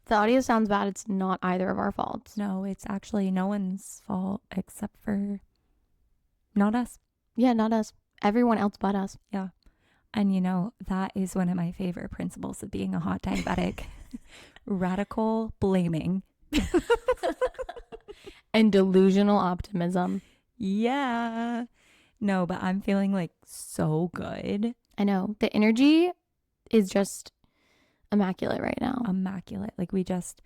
the audio sounds bad, it's not either of our faults. No, it's actually no one's fault except for not us. Yeah, not us. Everyone else but us. Yeah. And you know, that is one of my favorite principles of being a hot diabetic. Radical blaming. And delusional optimism. Yeah. No, but I'm feeling like so good. I know. The energy is just immaculate right now. Immaculate. Like we just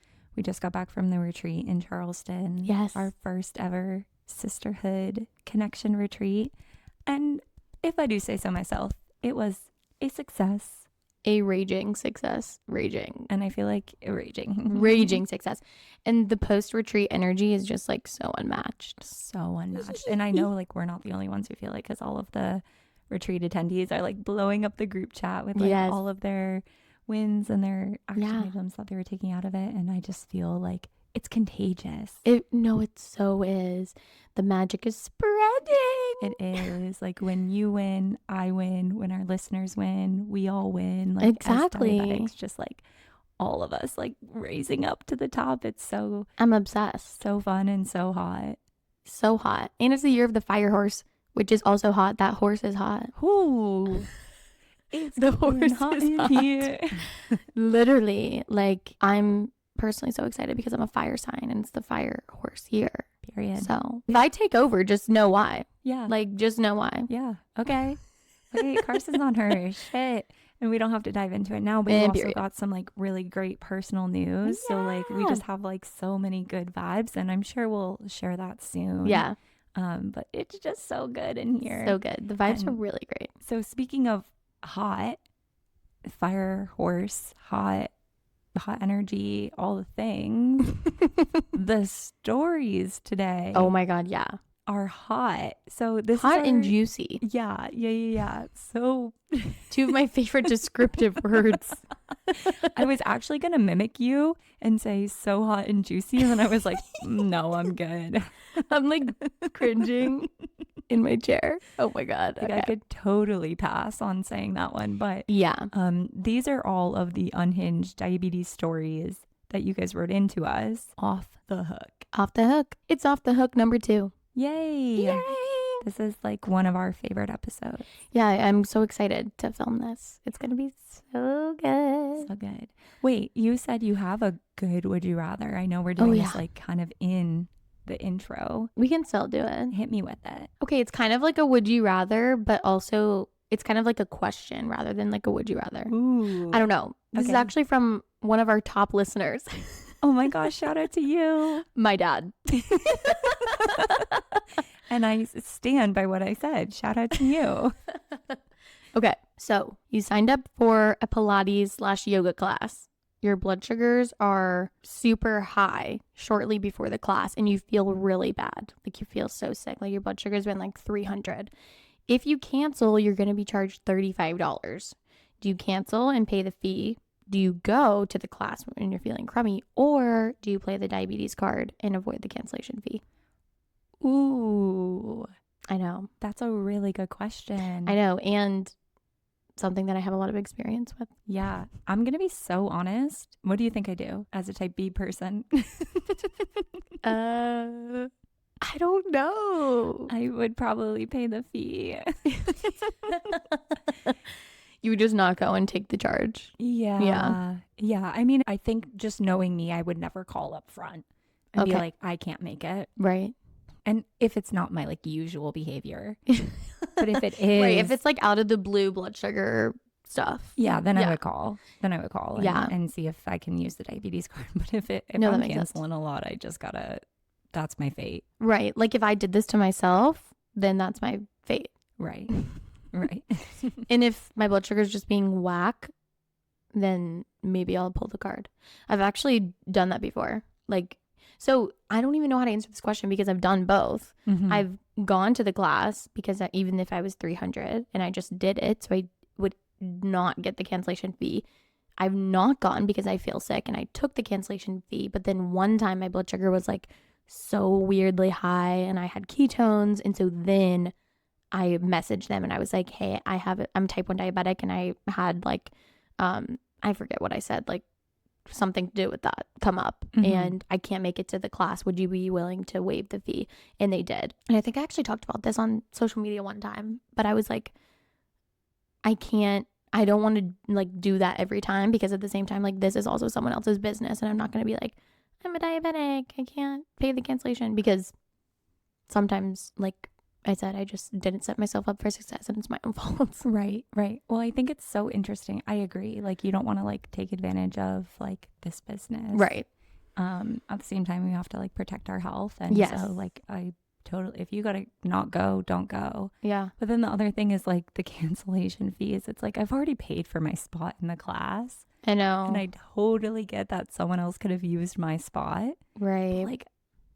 got back from the retreat in Charleston. Yes. Our first ever Sisterhood connection retreat. And if I do say so myself, it was a success. A raging success. Raging. And I feel like raging. Raging success. And the post-retreat energy is just like so unmatched. So unmatched. And I know like we're not the only ones who feel like, because all of the retreat attendees are like blowing up the group chat with like all of their wins and their action items that they were taking out of it. And I just feel like it's contagious. It so is. The magic is spreading. It is. Like when you win, I win. When our listeners win, we all win. Like exactly. As diabetics, just like all of us like raising up to the top. It's so, I'm obsessed. So fun and so hot. So hot. And it's the year of the fire horse, which is also hot. That horse is hot. Ooh. It's the horse hot is in hot. Here. Literally, like I'm personally so excited because I'm a fire sign and it's the fire horse year. Period. So if I take over, just know why. Yeah. Like just know why. Yeah. Okay. Wait, Carson's on her. Shit. And we don't have to dive into it now, but we also got some like really great personal news. Yeah. So like we just have like so many good vibes, and I'm sure we'll share that soon. Yeah. But it's just so good in here. So good. The vibes are really great. So speaking of hot, fire horse, hot energy, all the things. The stories today. Oh my God, yeah. Are hot. So this hot is and juicy. Yeah. So two of my favorite descriptive words. I was actually gonna mimic you and say so hot and juicy, and then I was like, no, I'm good. I'm like cringing in my chair. Oh my God. Like, okay. I could totally pass on saying that one, but yeah. These are all of the unhinged diabetes stories that you guys wrote into us. Off the hook. Off the hook. It's off the hook number 2. Yay. This is like one of our favorite episodes. Yeah, I'm so excited to film this. It's gonna be so good. So good. Wait, you said you have a good would you rather. I know we're doing this like kind of in the intro. We can still do it. Hit me with it. Okay, it's kind of like a would you rather, but also it's kind of like a question rather than like a would you rather. Ooh. I don't know. This is actually from one of our top listeners. Oh my gosh, shout out to you. My dad. And I stand by what I said. Shout out to you. Okay, so you signed up for a Pilates/yoga class. Your blood sugars are super high shortly before the class and you feel really bad. Like you feel so sick. Like your blood sugar's been like 300. If you cancel, you're going to be charged $35. Do you cancel and pay the fee? Do you go to the class when you're feeling crummy, or do you play the diabetes card and avoid the cancellation fee? Ooh, I know. That's a really good question. I know. And something that I have a lot of experience with. Yeah. I'm going to be so honest. What do you think I do as a type B person? I don't know. I would probably pay the fee. You would just not go and take the charge. Yeah. I mean, I think just knowing me, I would never call up front and be like, I can't make it. Right. And if it's not my like usual behavior, but if it is, right, if it's like out of the blue blood sugar stuff, then I would call. And see if I can use the diabetes card. But if I'm canceling a lot, I just gotta. That's my fate. Right. Like if I did this to myself, then that's my fate. Right. Right. And if my blood sugar is just being whack, then maybe I'll pull the card. I've actually done that before. Like, so I don't even know how to answer this question because I've done both. Mm-hmm. I've gone to the class because even if I was 300 and I just did it, so I would not get the cancellation fee. I've not gone because I feel sick and I took the cancellation fee. But then one time my blood sugar was like so weirdly high and I had ketones. And so then I messaged them and I was like, hey, I'm type 1 diabetic and I had like, I forget what I said, like something to do with that come up and I can't make it to the class. Would you be willing to waive the fee? And they did. And I think I actually talked about this on social media one time, but I was like, I don't want to like do that every time, because at the same time, like, this is also someone else's business, and I'm not going to be like, I'm a diabetic, I can't pay the cancellation, because sometimes, like I said, I just didn't set myself up for success and it's my own fault. Right. Well, I think it's so interesting. I agree. Like, you don't want to like take advantage of like this business. Right. At the same time, we have to like protect our health. And so like, I totally, if you got to not go, don't go. Yeah. But then the other thing is like the cancellation fees. It's like, I've already paid for my spot in the class. I know. And I totally get that someone else could have used my spot. Right. But like,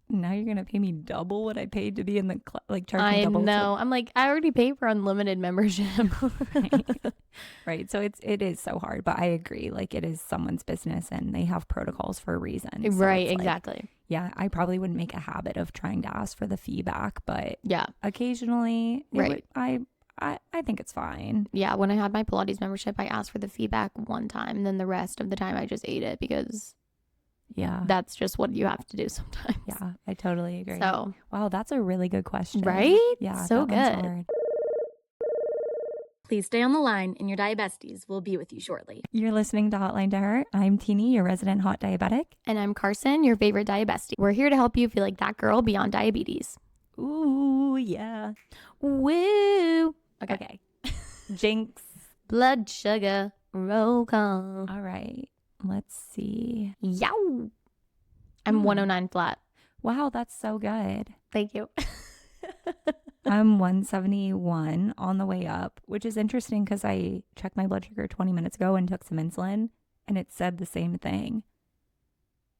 now you're gonna pay me double what I paid to be in the like charge me double. I know. I'm like, I already paid for unlimited membership. Right. So it is so hard, but I agree. Like, it is someone's business and they have protocols for a reason. So right. Exactly. Like, yeah. I probably wouldn't make a habit of trying to ask for the feedback, but yeah, occasionally, I think it's fine. Yeah. When I had my Pilates membership, I asked for the feedback one time, and then the rest of the time I just ate it, because that's just what you have to do sometimes. Yeah, I totally agree. So, wow, that's a really good question. Right? Yeah, so that good. one's hard. Please stay on the line, and your diabesties will be with you shortly. You're listening to Hotline to Her. I'm Teeny, your resident hot diabetic. And I'm Carson, your favorite diabestie. We're here to help you feel like that girl beyond diabetes. Ooh, yeah. Woo. Okay. Jinx. Blood sugar, roll call. All right. Let's see. Yow. I'm 109 flat. Wow, that's so good. Thank you. I'm 171 on the way up, which is interesting because I checked my blood sugar 20 minutes ago and took some insulin, and it said the same thing.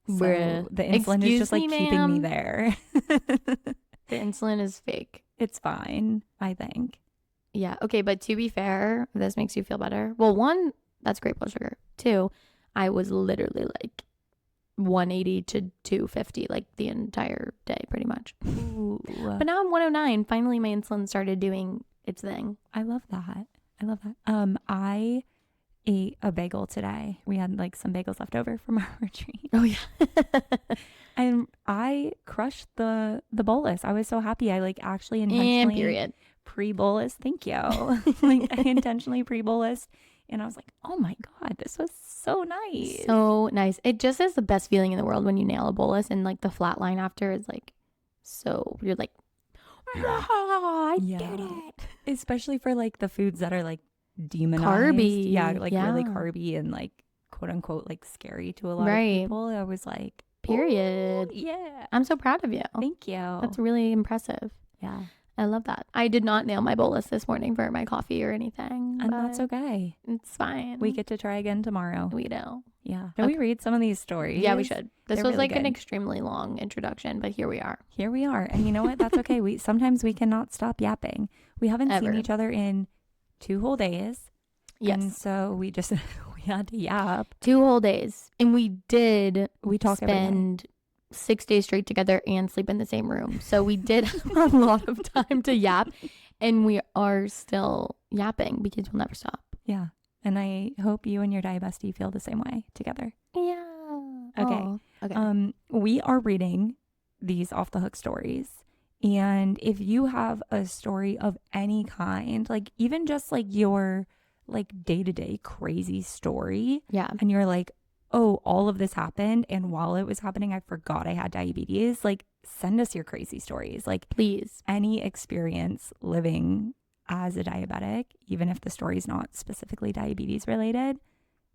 So the insulin is just like keeping me there. The insulin is fake. It's fine, I think. Yeah. Okay. But to be fair, this makes you feel better. Well, one, that's great blood sugar. Two, I was literally like 180 to 250 like the entire day, pretty much. Ooh. But now I'm 109. Finally, my insulin started doing its thing. I love that. I ate a bagel today. We had like some bagels left over from our retreat. Oh yeah. And I crushed the bolus. I was so happy. I like actually intentionally pre-bolus. Thank you. Like, I intentionally pre-bolus. And I was like, oh my God, this was so nice. So nice. It just is the best feeling in the world when you nail a bolus, and like the flat line after is like, so you're like, I did it. Especially for like the foods that are like demonized. Carby. Yeah, like really carby and like quote unquote like scary to a lot of people. I was like, period. Yeah. I'm so proud of you. Thank you. That's really impressive. Yeah. I love that. I did not nail my bolus this morning for my coffee or anything. And that's okay. It's fine. We get to try again tomorrow. We do. Yeah. Can we read some of these stories? Yeah, we should. This was really like good. an extremely long introduction, but here we are. And you know what? That's okay. Sometimes we cannot stop yapping. We haven't seen each other in 2 whole days. Yes. And so we had to yap. 2 whole days. And we talk spend 6 days straight together and sleep in the same room. So we did have a lot of time to yap, and we are still yapping because we'll never stop. Yeah. And I hope you and your diabestie feel the same way together. Yeah. Okay. Okay. We are reading these off the hook stories. And if you have a story of any kind, like even just like your like day-to-day crazy story. Yeah. And you're like, oh, all of this happened, and while it was happening, I forgot I had diabetes. Like, send us your crazy stories. Like, please. Any experience living as a diabetic, even if the story is not specifically diabetes related,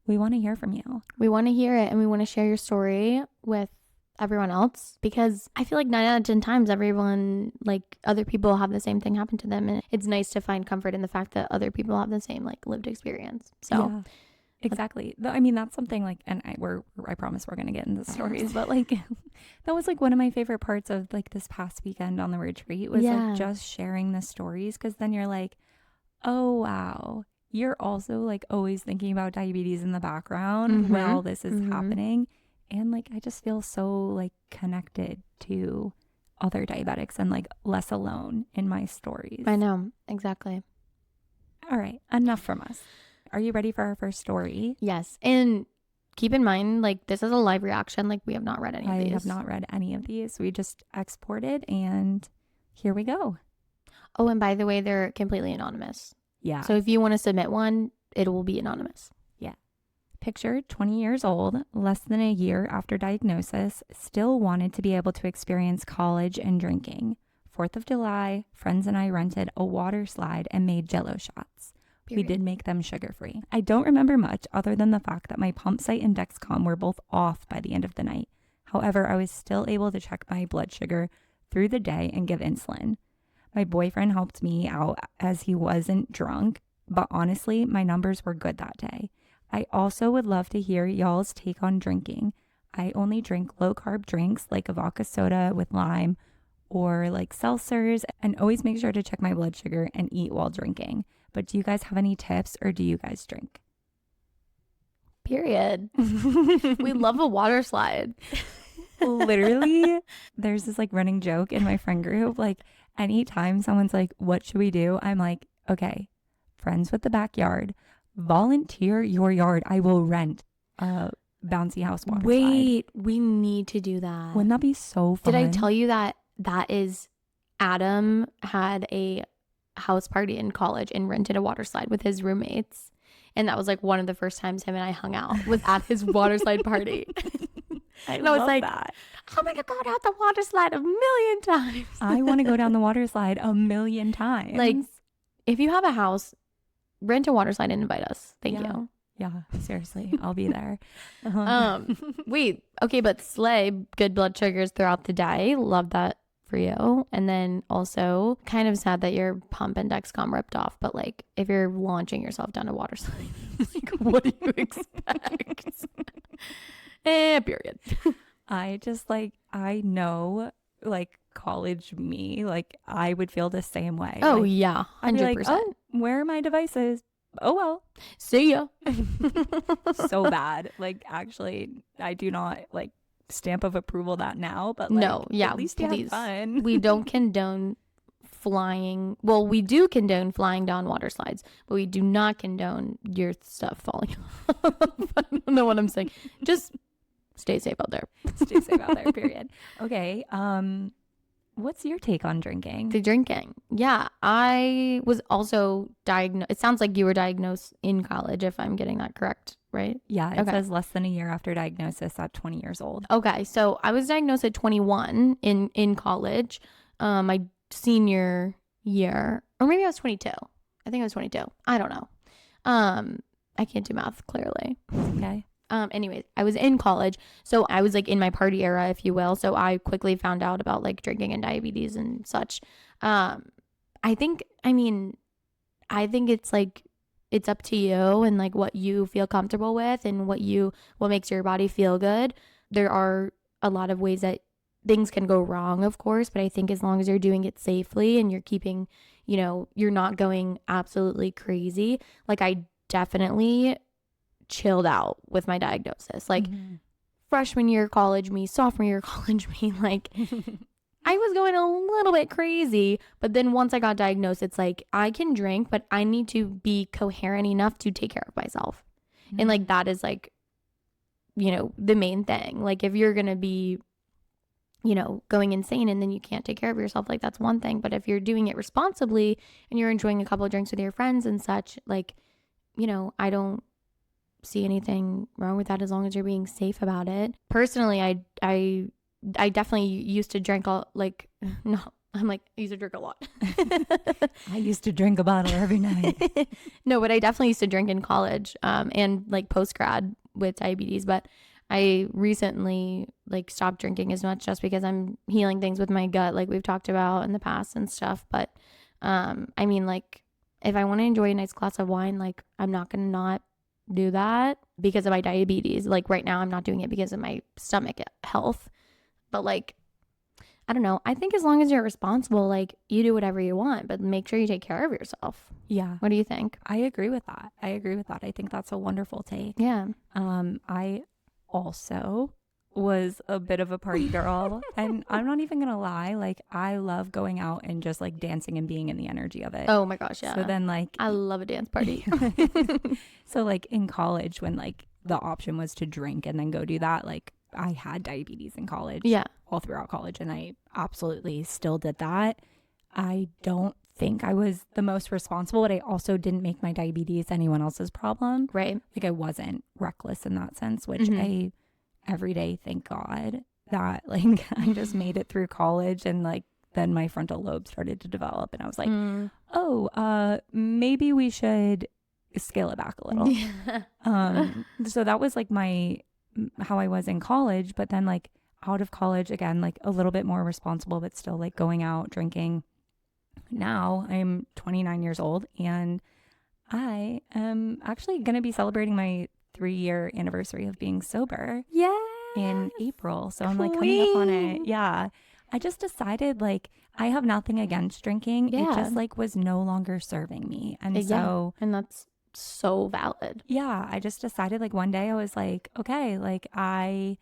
we want to hear from you. We want to hear it, and we want to share your story with everyone else, because I feel like 9 out of 10 times everyone, like, other people have the same thing happen to them, and it's nice to find comfort in the fact that other people have the same like lived experience. So yeah. Exactly. I mean, that's something like, and I promise we're going to get into stories, but like, that was like one of my favorite parts of like this past weekend on the retreat was like just sharing the stories. Cause then you're like, oh, wow. You're also like always thinking about diabetes in the background while this is happening. And like, I just feel so like connected to other diabetics and like less alone in my stories. I know. Exactly. All right. Enough from us. Are you ready for our first story? Yes. And keep in mind, like, this is a live reaction. Like, we have not read any of these. I have not read any of these. We just exported and here we go. Oh, and by the way, they're completely anonymous. Yeah. So if you want to submit one, it will be anonymous. Yeah. Picture 20 years old, less than a year after diagnosis, still wanted to be able to experience college and drinking. 4th of July, friends and I rented a water slide and made Jell-O shots. Period. We did make them sugar-free. I don't remember much other than the fact that my pump site and Dexcom were both off by the end of the night. However, I was still able to check my blood sugar through the day and give insulin. My boyfriend helped me out as he wasn't drunk, but honestly, my numbers were good that day. I also would love to hear y'all's take on drinking. I only drink low-carb drinks like a vodka soda with lime or like seltzers, and always make sure to check my blood sugar and eat while drinking. But do you guys have any tips, or do you guys drink? Period. We love a water slide. Literally, there's this like running joke in my friend group. Like anytime someone's like, what should we do? I'm like, okay, friends with the backyard, volunteer your yard. I will rent a bouncy house water slide. Wait, we need to do that. Wouldn't that be so fun? Did I tell you that Adam had a house party in college and rented a water slide with his roommates? And that was like one of the first times him and I hung out, was at his water slide party. And I was like, that. I'm going to go down the water slide 1,000,000 times. I want to go down the water slide 1,000,000 times. Like, if you have a house, rent a water slide and invite us. Thank you. Yeah, seriously, I'll be there. Wait, okay, but slay, good blood sugars throughout the day. Love that for you. And then also kind of sad that your pump and Dexcom ripped off, but like if you're launching yourself down a water slide, like what do you expect? Period. I just like, I know like college me, like I would feel the same way. Oh like, yeah, 100%. I'd be like, oh, where are my devices? Oh well, see ya. So bad. Like actually, I do not like stamp of approval that now, but like, no, yeah, at least you have fun. We don't condone flying. Well, we do condone flying down water slides, but we do not condone your stuff falling off. I don't know what I'm saying. Just stay safe out there. Stay safe out there. Period. Okay. What's your take on drinking? The drinking. Yeah, I was also diagnosed. It sounds like you were diagnosed in college, if I'm getting that correct, right? Yeah, it says less than a year after diagnosis at 20 years old. Okay, so I was diagnosed at 21 in college, my senior year, or maybe I was 22. I think I was 22. I don't know. I can't do math clearly. Okay. Anyways, I was in college, so I was like in my party era, if you will. So I quickly found out about like drinking and diabetes and such. I think it's like, it's up to you and like what you feel comfortable with and what makes your body feel good. There are a lot of ways that things can go wrong, of course, but I think as long as you're doing it safely and you're keeping, you're not going absolutely crazy. Like I definitely chilled out with my diagnosis. Like freshman year college me, sophomore year college me, like I was going a little bit crazy, but then once I got diagnosed, it's like I can drink, but I need to be coherent enough to take care of myself. And like that is like, the main thing. Like if you're going to be, going insane and then you can't take care of yourself, like that's one thing. But if you're doing it responsibly and you're enjoying a couple of drinks with your friends and such, like, I don't see anything wrong with that as long as you're being safe about it. Personally, I definitely used to drink I used to drink a lot. I used to drink a bottle every night. No, but I definitely used to drink in college and like post grad with diabetes, but I recently like stopped drinking as much just because I'm healing things with my gut like we've talked about in the past and stuff. But I mean, like if I want to enjoy a nice glass of wine, like I'm not going to not do that because of my diabetes. Like right now I'm not doing it because of my stomach health, but like I don't know, I think as long as you're responsible, like you do whatever you want, but make sure you take care of yourself. Yeah. What do you think? I agree with that. I think that's a wonderful take. Yeah. I also was a bit of a party girl and I'm not even gonna lie, like I love going out and just like dancing and being in the energy of it. Oh my gosh, yeah. So then like I love a dance party. So like in college when like the option was to drink and then go do that, like I had diabetes in college. Yeah. All throughout college. And I absolutely still did that. I don't think I was the most responsible, but I also didn't make my diabetes anyone else's problem. Right. Like I wasn't reckless in that sense, which I every day thank God that like I just made it through college, and like then my frontal lobe started to develop and I was like, maybe we should scale it back a little. So that was like how I was in college, but then like out of college again, like a little bit more responsible, but still like going out drinking. Now I'm 29 years old and I am actually going to be celebrating my 3-year anniversary of being sober in April. So I'm like coming up on it. Yeah. I just decided like I have nothing against drinking. Yeah. It just like was no longer serving me. And and that's so valid. Yeah. I just decided like one day I was like, okay, like I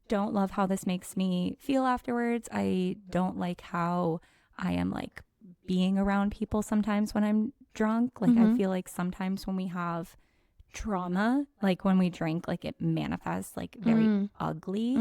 don't love how this makes me feel afterwards. I don't like how I am like being around people sometimes when I'm drunk. Like I feel like sometimes when we have trauma, like when we drink, like it manifests like very ugly.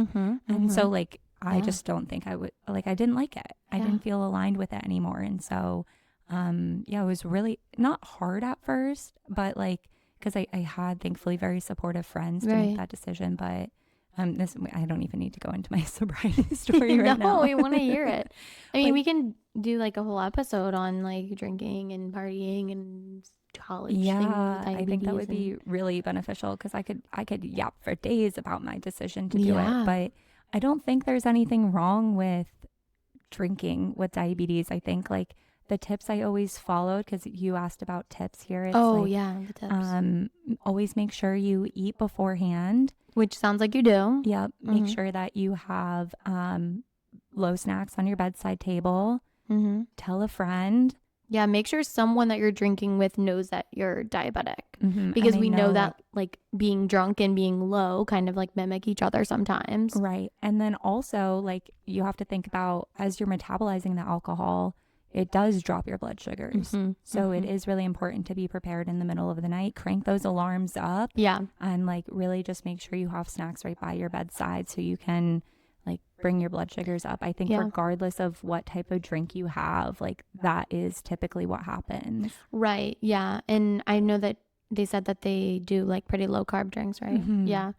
And so like I just don't think I would, like I didn't like it. I didn't feel aligned with it anymore. And so it was really not hard at first, but like because I had thankfully very supportive friends to make that decision. But this I don't even need to go into my sobriety story right now. No, we want to hear it. I mean, we can do like a whole episode on like drinking and partying and college. Yeah, I think that would be really beneficial because I could yap for days about my decision to do it. But I don't think there's anything wrong with drinking with diabetes. I think like the tips I always followed, because you asked about tips here. It's the tips. Always make sure you eat beforehand. Which sounds like you do. Yep. Make sure that you have low snacks on your bedside table. Tell a friend. Yeah, make sure someone that you're drinking with knows that you're diabetic. Because we know that like being drunk and being low kind of like mimic each other sometimes. Right. And then also like you have to think about as you're metabolizing the alcohol, it does drop your blood sugars. So it is really important to be prepared in the middle of the night. Crank those alarms up. Yeah. And like really just make sure you have snacks right by your bedside so you can like bring your blood sugars up. I think regardless of what type of drink you have, like that is typically what happens. Right. Yeah. And I know that they said that they do like pretty low carb drinks, right? Yeah.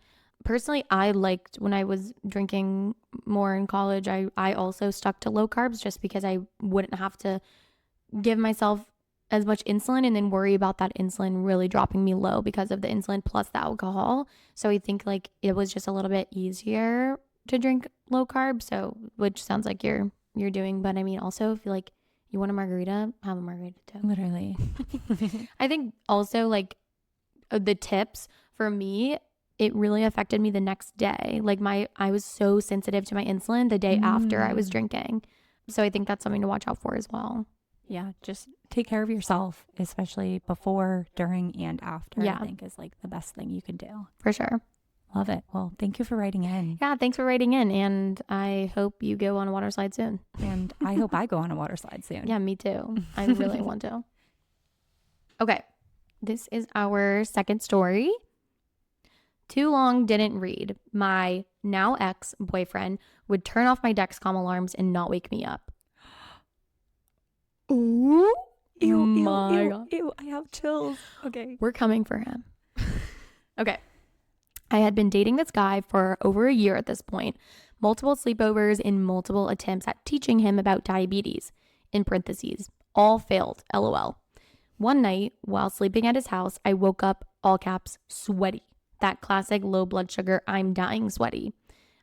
Personally, I liked when I was drinking more in college, I also stuck to low carbs just because I wouldn't have to give myself as much insulin and then worry about that insulin really dropping me low because of the insulin plus the alcohol. So I think like it was just a little bit easier to drink low carb. So which sounds like you're doing, but I mean also if you like you want a margarita, have a margarita too. Literally. I think also like the tips for me, it really affected me the next day. Like I was so sensitive to my insulin the day after I was drinking. So I think that's something to watch out for as well. Yeah, just take care of yourself, especially before, during, and after. Yeah. I think is like the best thing you can do. For sure. Love it. Well, thank you for writing in. Yeah, thanks for writing in. And I hope you go on a water slide soon. And I hope I go on a water slide soon. Yeah, me too. I really want to. Okay. This is our second story. Too long didn't read. My now ex-boyfriend would turn off my Dexcom alarms and not wake me up. Ooh. Ew, God. Ew, I have chills. Okay. We're coming for him. Okay. I had been dating this guy for over a year at this point. Multiple sleepovers and multiple attempts at teaching him about diabetes. In parentheses, all failed, LOL. One night, while sleeping at his house, I woke up, all caps, sweaty. That classic low blood sugar, I'm dying sweaty.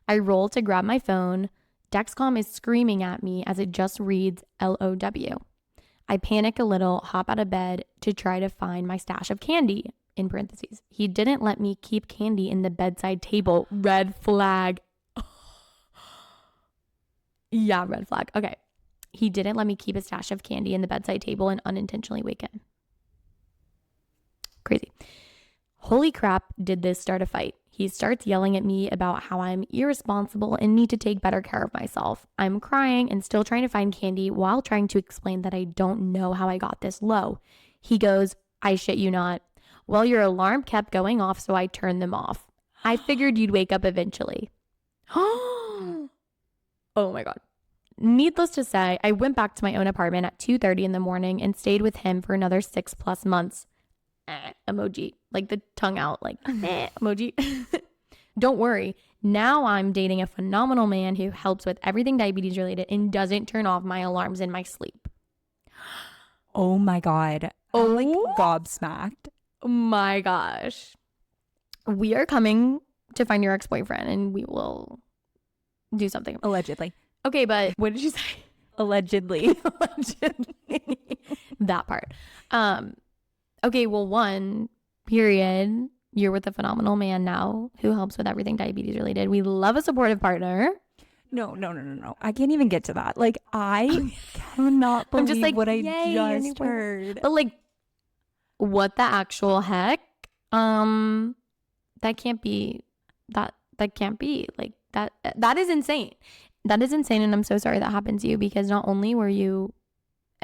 I roll to grab my phone. Dexcom is screaming at me as it just reads LOW. I panic a little, hop out of bed to try to find my stash of candy. In parentheses, he didn't let me keep candy in the bedside table. Red flag. Yeah, red flag. Okay. He didn't let me keep a stash of candy in the bedside table and unintentionally wake him. Crazy. Holy crap, did this start a fight? He starts yelling at me about how I'm irresponsible and need to take better care of myself. I'm crying and still trying to find candy while trying to explain that I don't know how I got this low. He goes, I shit you not. Well, your alarm kept going off, so I turned them off. I figured you'd wake up eventually. Oh my God. Needless to say, I went back to my own apartment at 2:30 in the morning and stayed with him for another 6+ months. Emoji. Like the tongue out, like emoji. Don't worry. Now I'm dating a phenomenal man who helps with everything diabetes related and doesn't turn off my alarms in my sleep. Oh my God. Oh, I'm like gobsmacked. My gosh. We are coming to find your ex-boyfriend and we will do something. Allegedly. Okay, but what did you say? Allegedly. Allegedly. That part. Okay, well, one, period. You're with a phenomenal man now who helps with everything diabetes related. We love a supportive partner. No. I can't even get to that. Like, I cannot believe I'm just like, what I just heard. But like, what the actual heck? That can't be. That can't be. Like, that is insane. That is insane, and I'm so sorry that happened to you because not only were you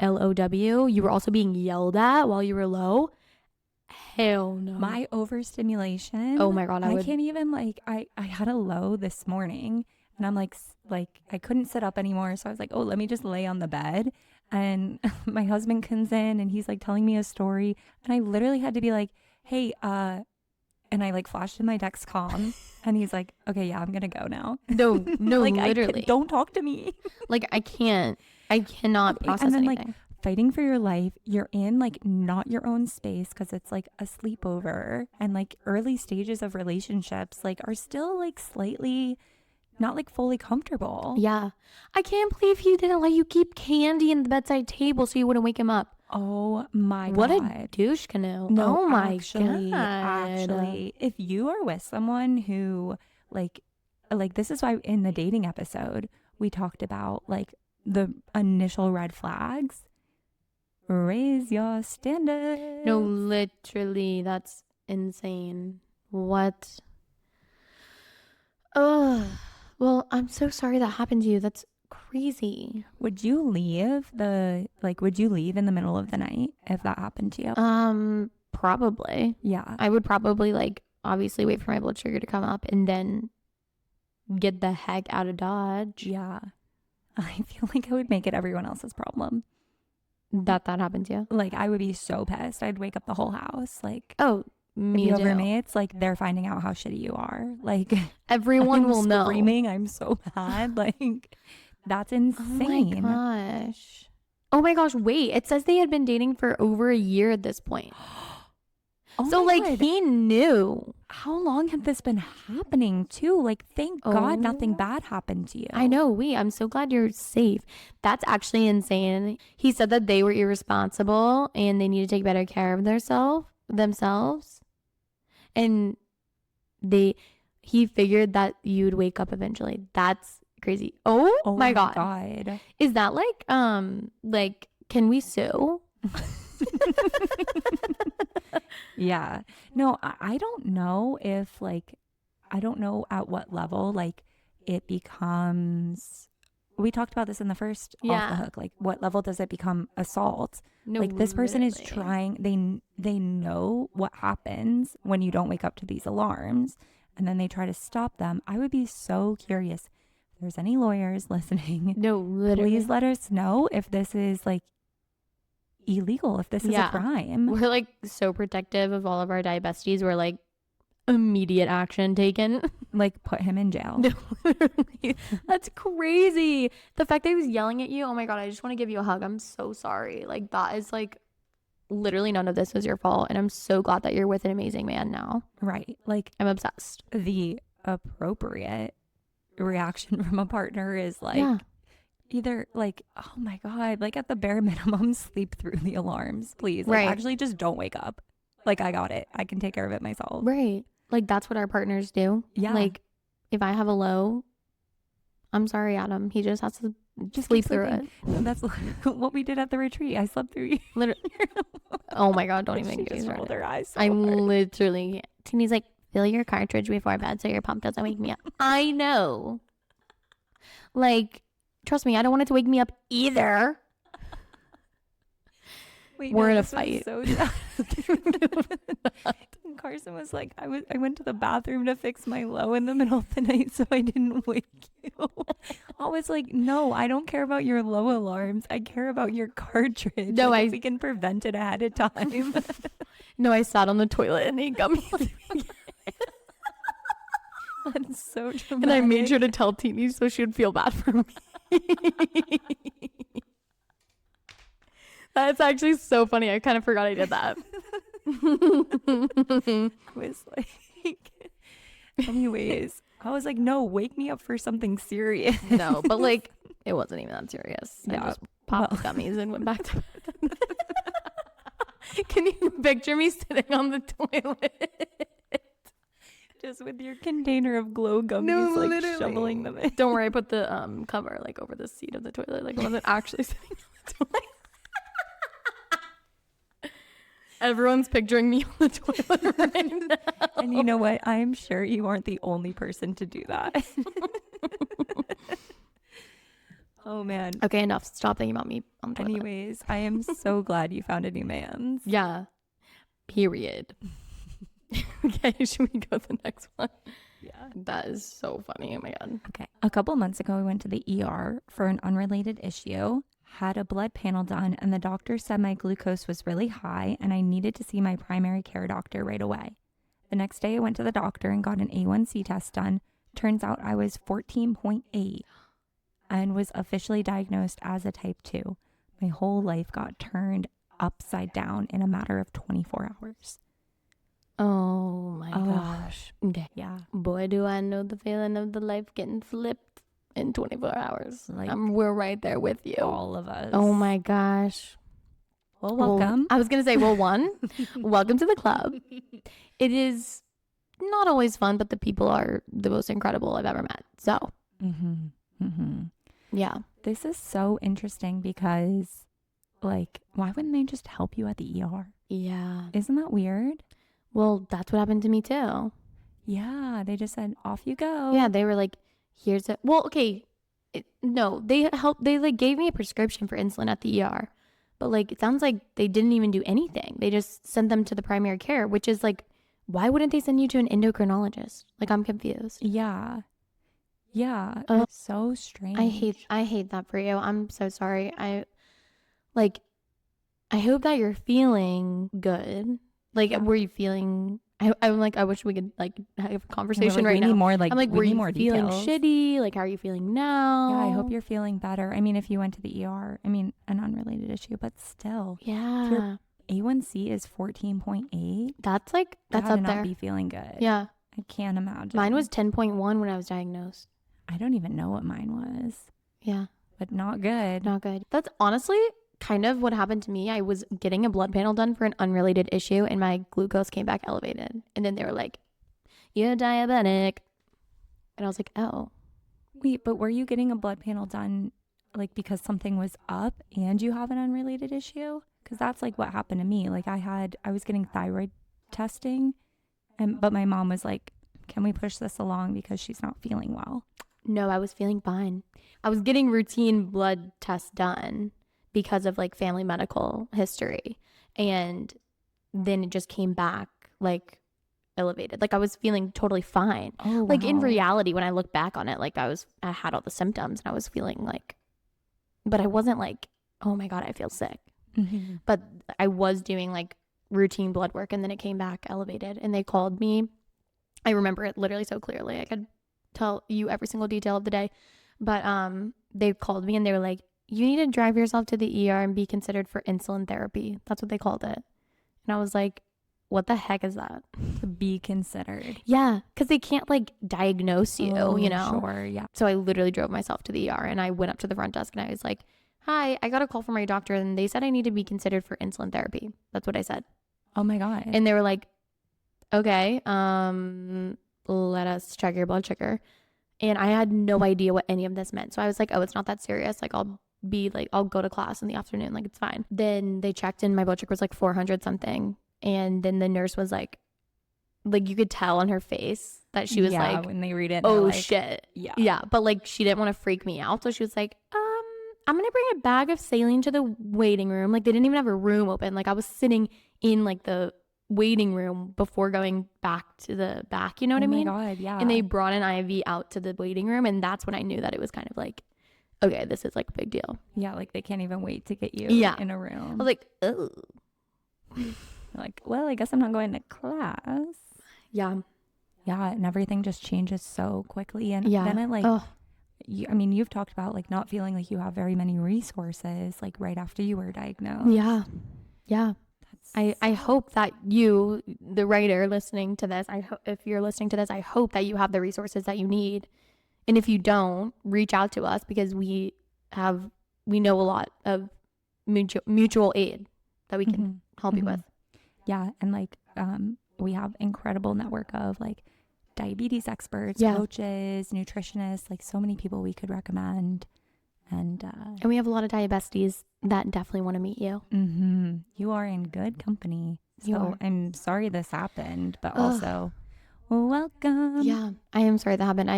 LOW, you were also being yelled at while you were low. Hell no. My overstimulation. Oh my God. I can't even like, I had a low this morning and I'm like I couldn't sit up anymore. So I was like, oh, let me just lay on the bed. And my husband comes in and he's like telling me a story. And I literally had to be like, hey, and I like flashed in my Dexcom and he's like, okay, yeah, I'm going to go now. No, like, literally. Don't talk to me. Like, I cannot process and then, anything. Like, fighting for your life, you're in like not your own space because it's like a sleepover, and like early stages of relationships like are still like slightly not like fully comfortable. Yeah. I can't believe he didn't let you keep candy in the bedside table so you wouldn't wake him up. Oh my God. What a douche canoe. No, oh my actually, God. Actually, if you are with someone who like this is why in the dating episode we talked about like the initial red flags. Raise your standards. No, literally, that's insane. What? Oh, well, I'm so sorry that happened to you. That's crazy. Would you leave in the middle of the night if that happened to you? Probably. Yeah. I would probably like obviously wait for my blood sugar to come up and then get the heck out of Dodge. Yeah. I feel like I would make it everyone else's problem. That happened to you? Like, I would be so pissed. I'd wake up the whole house. Like, oh, me if you too. have roommates, like, they're finding out how shitty you are. Like, everyone will know. Screaming, I'm so bad. Like, that's insane. Oh my gosh. Oh my gosh, wait. It says they had been dating for over a year at this point. Oh so like God. he knew. How long had this been happening too? Like, thank God nothing bad happened to you. I know. I'm so glad you're safe. That's actually insane. He said that they were irresponsible and they need to take better care of themselves. And he figured that you'd wake up eventually. That's crazy. Oh my God. Is that like can we sue? Yeah. No, I don't know if like, I don't know at what level like it becomes, we talked about this in the first Off the Hook, like what level does it become assault? No, like this person literally. is trying, they know what happens when you don't wake up to these alarms and then they try to stop them. I would be so curious if there's any lawyers listening. No, literally. Please let us know if this is like illegal, if this is a crime. We're like so protective of all of our diabesties. We're like immediate action taken. Like put him in jail. No, that's crazy. The fact that he was yelling at you, oh my God, I just want to give you a hug. I'm so sorry. Like that is like literally none of this was your fault. And I'm so glad that you're with an amazing man now. Right. Like I'm obsessed. The appropriate reaction from a partner is like either like, oh my God, like at the bare minimum, sleep through the alarms, please. Like, actually just don't wake up. Like, I got it. I can take care of it myself. Right. Like that's what our partners do. Yeah. Like if I have a low, I'm sorry, Adam. He just has to just sleep through it. That's what we did at the retreat. I slept through you. Literally. Oh my God, don't even get me started. Her eyes so literally can't. Tina's like, fill your cartridge before bed so your pump doesn't wake me up. I know. Like, trust me, I don't want it to wake me up either. Wait, we're no, in a this was fight. So Carson was like, I went to the bathroom to fix my low in the middle of the night so I didn't wake you. I was like, no, I don't care about your low alarms. I care about your cartridge. No, if we can prevent it ahead of time. No, I sat on the toilet and he got me. That's so dramatic. And I made sure to tell Teeny so she would feel bad for me. That's actually so funny. I kind of forgot I did that. I was like, anyways, I was like, no, wake me up for something serious. No, but like, it wasn't even that serious. I Yeah. just popped the gummies and went back to bed. Can you picture me sitting on the toilet? Just with your container of glow gummies, like literally. shoveling them in. Don't worry, I put the cover like over the seat of the toilet. Like I wasn't actually sitting on the toilet. Everyone's picturing me on the toilet right now. And you know what? I'm sure you aren't the only person to do that. Oh, man. Okay, enough. Stop thinking about me on the toilet. Anyways, I am so glad you found a new man. Yeah. Period. Okay, should we go to the next one? Yeah. That is so funny. Oh my God. Okay. A couple months ago, I went to the ER for an unrelated issue, had a blood panel done, and the doctor said my glucose was really high and I needed to see my primary care doctor right away. The next day, I went to the doctor and got an A1C test done. Turns out I was 14.8 and was officially diagnosed as a type 2. My whole life got turned upside down in a matter of 24 hours. Oh my gosh. Okay. Yeah. Boy, do I know the feeling of the life getting flipped in 24 hours. Like, we're right there with you. All of us. Oh my gosh. Well, welcome. I was going to say, well, welcome to the club. It is not always fun, but the people are the most incredible I've ever met. So, yeah. This is so interesting because, like, why wouldn't they just help you at the ER? Yeah. Isn't that weird? Well, that's what happened to me too. Yeah. They just said, off you go. Yeah. They were like, here's a, well, okay. No, they like gave me a prescription for insulin at the ER, but like, it sounds like they didn't even do anything. They just sent them to the primary care, which is like, why wouldn't they send you to an endocrinologist? Like, I'm confused. Yeah. Yeah. It's so strange. I hate that for you. I'm so sorry. I hope that you're feeling good. Like, were you feeling, I'm like, I wish we could like have a conversation right now. Need more, like, I'm like, we were need you more feeling details. shitty? Like, how are you feeling now? Yeah, I hope you're feeling better. I mean, if you went to the ER, I mean, an unrelated issue, but still. Yeah. If your A1C is 14.8. That's like, that's up there. Not be feeling good. Yeah. I can't imagine. Mine was 10.1 when I was diagnosed. I don't even know what mine was. Yeah. But not good. Not good. That's honestly kind of what happened to me. I was getting a blood panel done for an unrelated issue and my glucose came back elevated. And then they were like, you're diabetic. And I was like, oh. Wait, but were you getting a blood panel done like because something was up and you have an unrelated issue? Because that's like what happened to me. Like I was getting thyroid testing, but my mom was like, can we push this along because she's not feeling well? No, I was feeling fine. I was getting routine blood tests done because of like family medical history. And then it just came back like elevated. Like I was feeling totally fine. Oh, like wow. in reality, when I look back on it, like I had all the symptoms and I was feeling like, but I wasn't like, oh my God, I feel sick. Mm-hmm. But I was doing like routine blood work and then it came back elevated and they called me. I remember it literally so clearly. I could tell you every single detail of the day. But they called me and they were like, you need to drive yourself to the ER and be considered for insulin therapy. That's what they called it. And I was like, what the heck is that? To be considered. Yeah, because they can't like diagnose you, you know? Sure, yeah. So I literally drove myself to the ER and I went up to the front desk and I was like, hi, I got a call from my doctor and they said I need to be considered for insulin therapy. That's what I said. Oh my God. And they were like, okay, let us check your blood sugar. And I had no idea what any of this meant. So I was like, oh, it's not that serious. Like I'll go to class in the afternoon. Like it's fine. Then they checked and my blood sugar was like 400 something. And then the nurse was like you could tell on her face that she was like, when they read it, oh like, shit. Yeah. Yeah. But like, she didn't want to freak me out. So she was like, I'm going to bring a bag of saline to the waiting room. Like, they didn't even have a room open. Like, I was sitting in, like, the waiting room before going back to the back. You know what I mean? Oh, my God, yeah. And they brought an IV out to the waiting room. And that's when I knew that it was kind of like, okay, this is, like, a big deal. Yeah, like, they can't even wait to get you in a room. I was like, oh. Like, well, I guess I'm not going to class. Yeah. Yeah, and everything just changes so quickly. And then it, like, you've talked about, like, not feeling like you have very many resources, like, right after you were diagnosed. Yeah. Yeah. I hope that you, the writer listening to this, if you're listening to this, I hope that you have the resources that you need. And if you don't, reach out to us, because we know a lot of mutual aid that we can help you with. Yeah. And, like, we have incredible network of, like, diabetes experts, coaches, nutritionists, like, so many people we could recommend. And we have a lot of diabesties that definitely want to meet you. You are in good company. So I'm sorry this happened, but also welcome. Yeah, I am sorry that happened.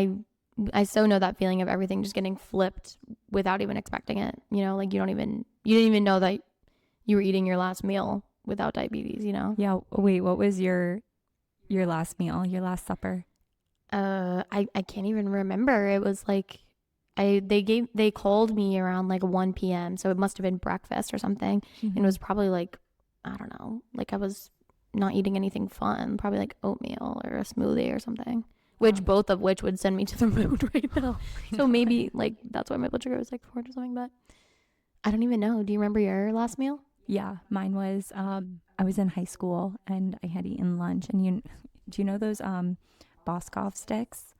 I so know that feeling of everything just getting flipped without even expecting it. You know, like, you didn't even know that you were eating your last meal without diabetes, you know? Yeah. Wait, what was your last meal, your last supper? I can't even remember. It was like, they called me around like 1 p.m. So it must have been breakfast or something. And it was probably like, I don't know, like, I was not eating anything fun, probably like oatmeal or a smoothie or something, both of which would send me to the moon right now. So maybe, like, that's why my blood sugar was like 400 or something, but I don't even know. Do you remember your last meal? Yeah, mine was, I was in high school and I had eaten lunch. And do you know those Boskov sticks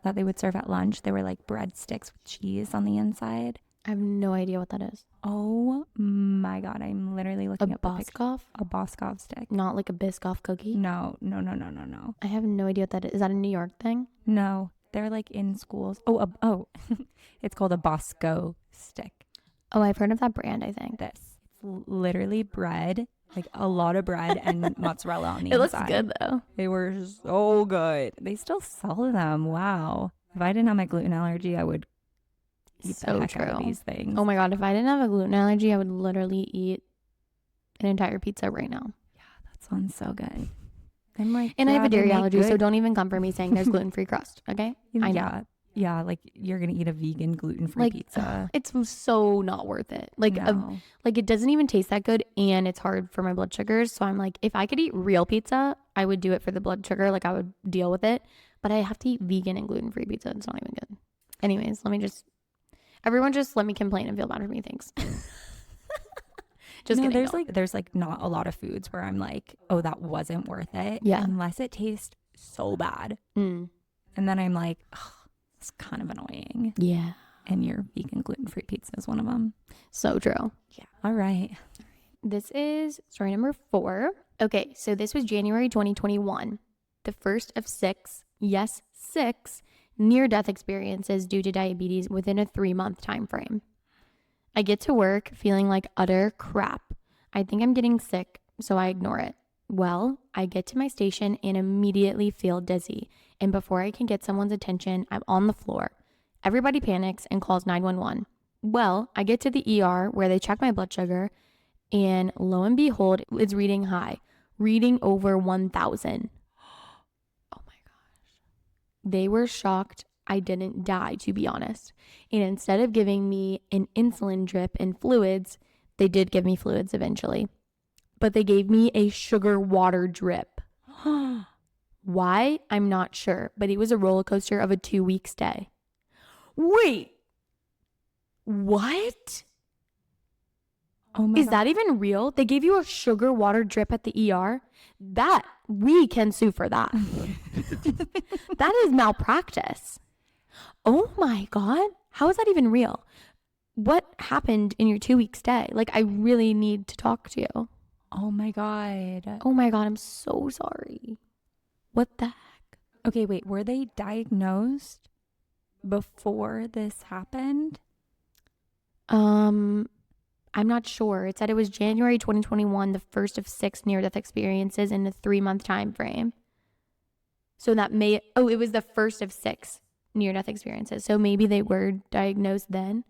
that they would serve at lunch? They were like bread sticks with cheese on the inside. I have no idea what that is. Oh my God, I'm literally looking at Boskov? A Boskov stick. Not like a Biscoff cookie? No. I have no idea what that is. Is that a New York thing? No, they're like in schools. Oh, it's called a Bosco stick. Oh, I've heard of that brand, I think. It's literally bread, like a lot of bread and mozzarella on the inside. It looks good though. They were so good. They still sell them. Wow. If I didn't have my gluten allergy, I would eat the heck out of these things. Oh my God, if I didn't have a gluten allergy, I would literally eat an entire pizza right now. Yeah, that sounds so good. I'm like, and I have a dairy allergy, so don't even come for me saying there's gluten-free crust, okay? I know. Yeah, like, you're gonna eat a vegan gluten-free pizza. It's so not worth it. Like, like, it doesn't even taste that good, and it's hard for my blood sugars. So I'm like, if I could eat real pizza, I would do it for the blood sugar. Like, I would deal with it. But I have to eat vegan and gluten-free pizza. It's not even good. Anyways, everyone just let me complain and feel bad for me. Thanks. Just kidding. There's not a lot of foods where I'm like, oh, that wasn't worth it. Yeah. Unless it tastes so bad. And then I'm like, oh, it's kind of annoying. Yeah. And your vegan gluten-free pizza is one of them. So true. Yeah. All right. This is story number 4. Okay, so this was January 2021. The first of 6 near-death experiences due to diabetes within a 3-month time frame. I get to work feeling like utter crap. I think I'm getting sick, so I ignore it. Well, I get to my station and immediately feel dizzy. And before I can get someone's attention, I'm on the floor. Everybody panics and calls 911. Well, I get to the ER where they check my blood sugar, and lo and behold, it's reading high, reading over 1,000. Oh my gosh. They were shocked I didn't die, to be honest. And instead of giving me an insulin drip and fluids, they did give me fluids eventually. But they gave me a sugar water drip. Why? I'm not sure, but it was a roller coaster of a 2-week stay. Wait. What? Oh my God. Is that even real? They gave you a sugar water drip at the ER? That, we can sue for that. That is malpractice. Oh my God. How is that even real? What happened in your 2-week stay? Like, I really need to talk to you. Oh my God. Oh my God. I'm so sorry. What the heck? Okay, wait. Were they diagnosed before this happened? I'm not sure. It said it was January 2021, the first of 6 near-death experiences in a 3-month time frame. So that it was the first of 6 near-death experiences. So maybe they were diagnosed then.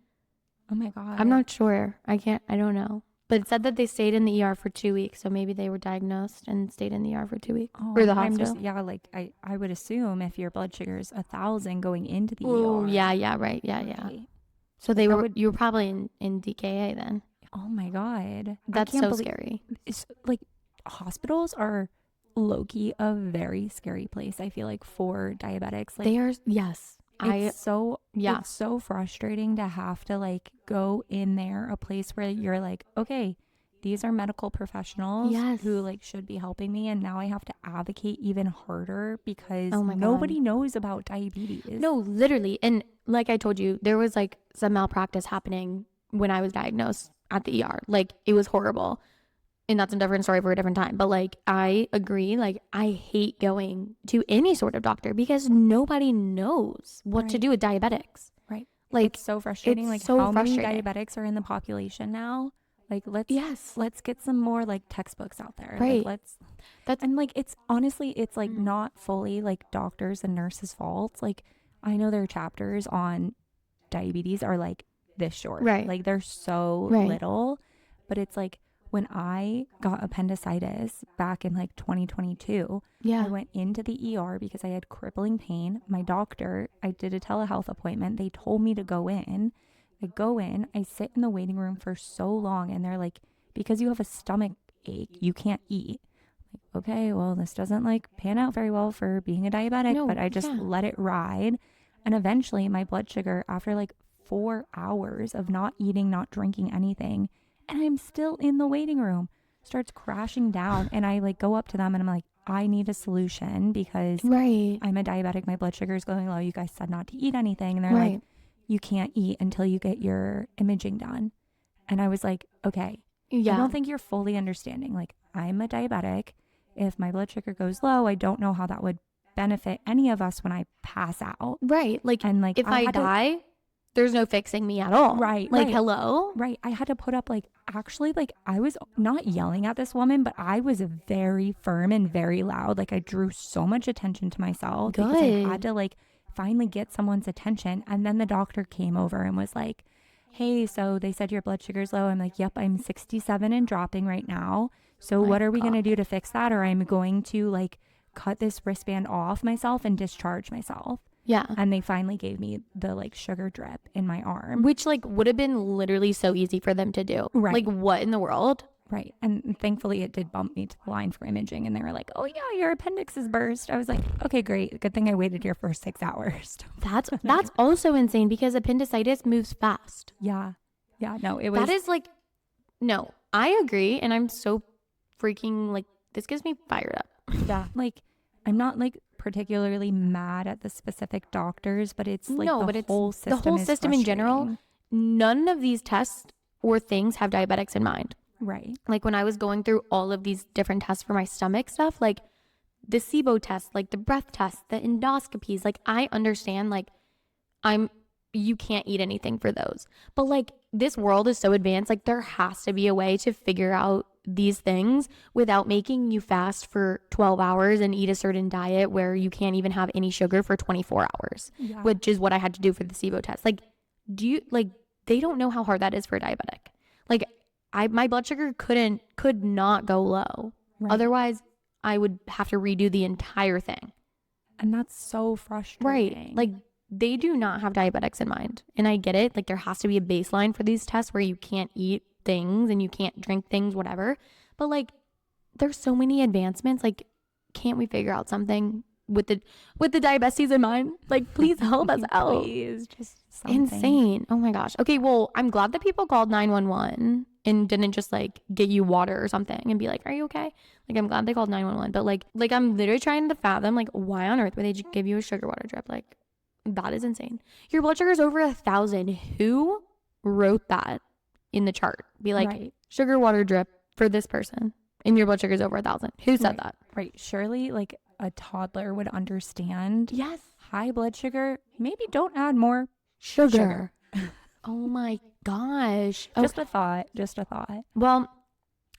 Oh my God. I'm not sure. I don't know. But it said that they stayed in the ER for 2 weeks. So maybe they were diagnosed and stayed in the ER for 2 weeks. Oh, or the hospital. like I would assume if your blood sugar is 1,000 going into the Oh, ER. yeah, right. Yeah. So you were probably in DKA then. Oh my God. That's so scary. It's like hospitals are low-key a very scary place, I feel like, for diabetics. Like, they are, yes. It's so frustrating to have to like go in there, a place where you're like, okay, these are medical professionals who like should be helping me, and now I have to advocate even harder because nobody knows about diabetes. No, literally. And like I told you, there was like some malpractice happening when I was diagnosed at the ER. Like, it was horrible. And that's a different story for a different time. But like, I agree. Like, I hate going to any sort of doctor because nobody knows what to do with diabetics. Right. Like, it's so frustrating. Like, how many diabetics are in the population now? Like, let's get some more like textbooks out there. Right. Like, and like, it's honestly, it's like not fully like doctors and nurses' fault. Like, I know their chapters on diabetes are like this short. Right. Like, they're so little, but it's like, when I got appendicitis back in like 2022, I went into the ER because I had crippling pain. My doctor, I did a telehealth appointment. They told me to go in. I go in, I sit in the waiting room for so long, and they're like, because you have a stomach ache, you can't eat. Like, okay, well, this doesn't like pan out very well for being a diabetic, but I just let it ride. And eventually my blood sugar, after like 4 hours of not eating, not drinking anything, and I'm still in the waiting room, starts crashing down. And I like go up to them and I'm like, I need a solution because I'm a diabetic. My blood sugar is going low. You guys said not to eat anything. And they're like, you can't eat until you get your imaging done. And I was like, okay, I don't think you're fully understanding. Like, I'm a diabetic. If my blood sugar goes low, I don't know how that would benefit any of us when I pass out. Right. Like, and like, if I die, there's no fixing me at all. Right. Like, hello? Right. I had to put up like, actually, like, I was not yelling at this woman, but I was very firm and very loud. Like, I drew so much attention to myself because I had to like finally get someone's attention. And then the doctor came over and was like, hey, so they said your blood sugar's low. I'm like, yep, I'm 67 and dropping right now. So what are we going to do to fix that? Or I'm going to like cut this wristband off myself and discharge myself. Yeah. And they finally gave me the like sugar drip in my arm. Which like would have been literally so easy for them to do. Right. Like, what in the world? Right. And thankfully it did bump me to the line for imaging. And they were like, oh yeah, your appendix is burst. I was like, okay, great. Good thing I waited here for 6 hours. That's also insane because appendicitis moves fast. Yeah. Yeah. No, it was. That is like, no, I agree. And I'm so freaking like, this gets me fired up. Yeah. Like, I'm not like particularly mad at the specific doctors, but it's like the whole system in general. None of these tests or things have diabetics in mind. Right. Like, when I was going through all of these different tests for my stomach stuff, like the SIBO test, like the breath test, the endoscopies, like I understand, like you can't eat anything for those. But like, this world is so advanced, like there has to be a way to figure out these things without making you fast for 12 hours and eat a certain diet where you can't even have any sugar for 24 hours, which is what I had to do for the SIBO test. Like, they don't know how hard that is for a diabetic. Like, my blood sugar could not go low. Right. Otherwise, I would have to redo the entire thing. And that's so frustrating. Right. Like, they do not have diabetics in mind. And I get it. Like, there has to be a baseline for these tests where you can't eat things and you can't drink things, whatever. But like, there's so many advancements. Like, can't we figure out something with the diabetes in mind? Like, please help us out. Please, just something. Insane. Oh my gosh. Okay, well, I'm glad that people called 911 and didn't just like get you water or something and be like, are you okay? Like, I'm glad they called 911. But like I'm literally trying to fathom, like, why on earth would they just give you a sugar water drip? Like, that is insane. Your blood sugar is over 1,000. Who wrote that in the chart? Be like, sugar water drip for this person, and your blood sugar is over 1,000. Who said that? Right. Surely like a toddler would understand. Yes. High blood sugar, maybe don't add more sugar. Oh my gosh. Just a thought. Well,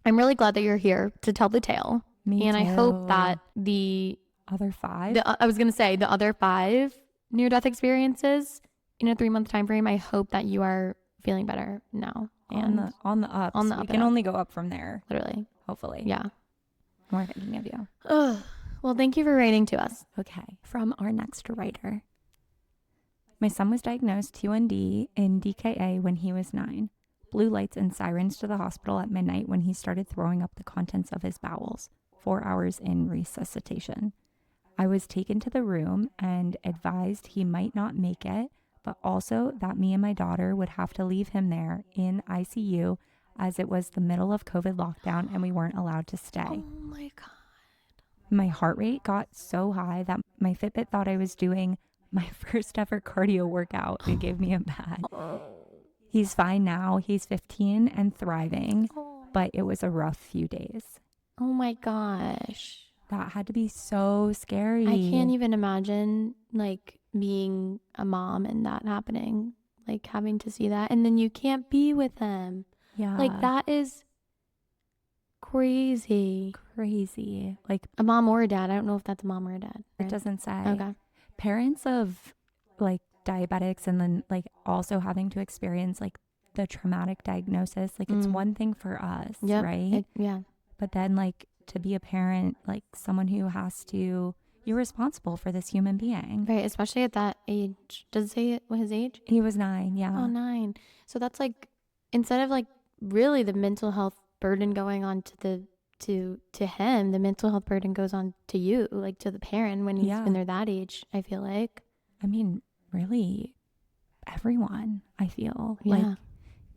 I'm really glad that you're here to tell the tale. Me too. I hope that the other 5, I was going to say the other 5 near-death experiences in a 3-month time frame, I hope that you are feeling better now. On the up. On the up. We can only go up from there. Literally. Hopefully. Yeah. We're thinking of you. Well, thank you for writing to us. Okay. From our next writer. My son was diagnosed T1D in DKA when he was 9. Blue lights and sirens to the hospital at midnight when he started throwing up the contents of his bowels. 4 hours in resuscitation. I was taken to the room and advised he might not make it, but also that me and my daughter would have to leave him there in ICU as it was the middle of COVID lockdown and we weren't allowed to stay. Oh my God. My heart rate got so high that my Fitbit thought I was doing my first ever cardio workout. It gave me a bad. He's fine now. He's 15 and thriving, but it was a rough few days. Oh my gosh. That had to be so scary. I can't even imagine like being a mom and that happening, like having to see that and then you can't be with them. Yeah. Like that is crazy. Like a mom or a dad. I don't know if that's a mom or a dad. It doesn't say. Okay. Parents of like diabetics and then like also having to experience like the traumatic diagnosis. Like it's one thing for us, right? Yeah. But then like to be a parent, like someone who has to, you're responsible for this human being. Right. Especially at that age. Does it say what his age? He was 9. Yeah. Oh, 9. So that's like, instead of like really the mental health burden going on to him, the mental health burden goes on to you, like to the parent when they're that age, I feel like. I mean, really everyone, I feel like,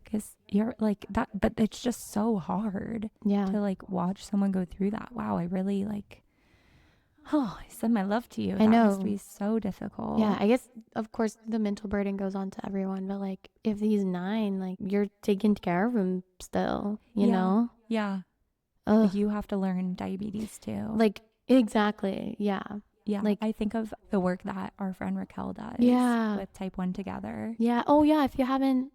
because you're like that, but it's just so hard to like watch someone go through that. Wow. I really like, I send my love to you. I know. That must be so difficult. Yeah. I guess of course the mental burden goes on to everyone, but like if he's 9, like you're taking care of him still, you know? Yeah. Like, you have to learn diabetes too. Like, exactly. Yeah. Yeah. Like I think of the work that our friend Raquel does with Type 1 Together. Yeah. Oh yeah. If you haven't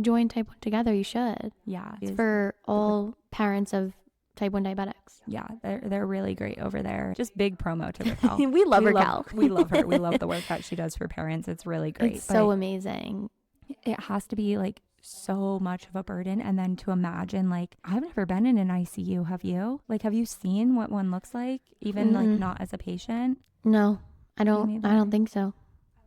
joined Type 1 Together, you should. Yeah. It's for all parents of Type 1 diabetics. Yeah. They're really great over there. Just big promo to Raquel. We love Raquel. We love her. We love the work that she does for parents. It's really great. It's so amazing. It has to be like so much of a burden. And then to imagine, like, I've never been in an ICU. Have you? Like, have you seen what one looks like? Even like not as a patient? No, I don't think so.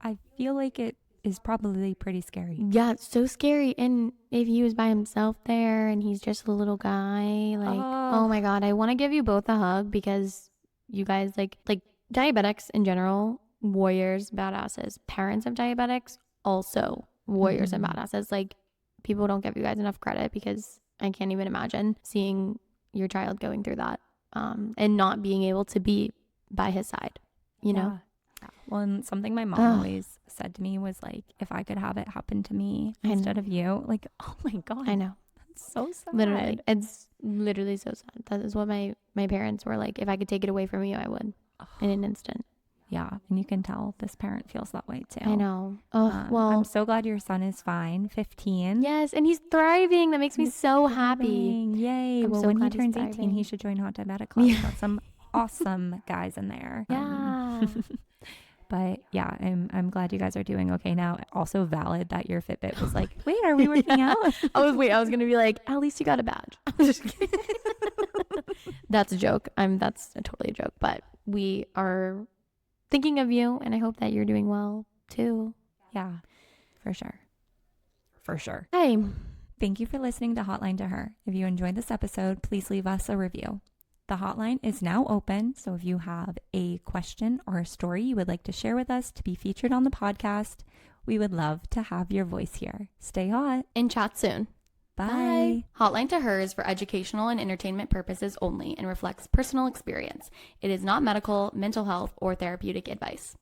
I feel like it is probably pretty scary. Yeah, it's so scary. And if he was by himself there and he's just a little guy, like, oh my God, I want to give you both a hug because you guys like diabetics in general, warriors, badasses. Parents of diabetics, also warriors and badasses. Like, people don't give you guys enough credit because I can't even imagine seeing your child going through that and not being able to be by his side, you know? Yeah. Well, and something my mom always said to me was like, if I could have it happen to me instead of you, like, oh my God. I know. That's so sad. Literally. It's literally so sad. That is what my parents were like. If I could take it away from you, I would in an instant. Yeah. And you can tell this parent feels that way too. I know. Well, I'm so glad your son is fine. 15. Yes. And he's thriving. That makes me so happy. Yay. I'm well, so when he glad turns he's 18, thriving. he should join Hot Diabetic Club. Got some awesome guys in there. Yeah. But yeah, I'm glad you guys are doing okay now. Also valid that your Fitbit was like, wait, are we working out? I was going to be like, at least you got a badge. I'm just kidding. That's a joke. That's totally a joke, but we are thinking of you and I hope that you're doing well too. Yeah, for sure. For sure. Hey, thank you for listening to Hotline to Her. If you enjoyed this episode, please leave us a review. The hotline is now open, so if you have a question or a story you would like to share with us to be featured on the podcast, we would love to have your voice here. Stay hot. And chat soon. Bye. Hotline to Her is for educational and entertainment purposes only and reflects personal experience. It is not medical, mental health, or therapeutic advice.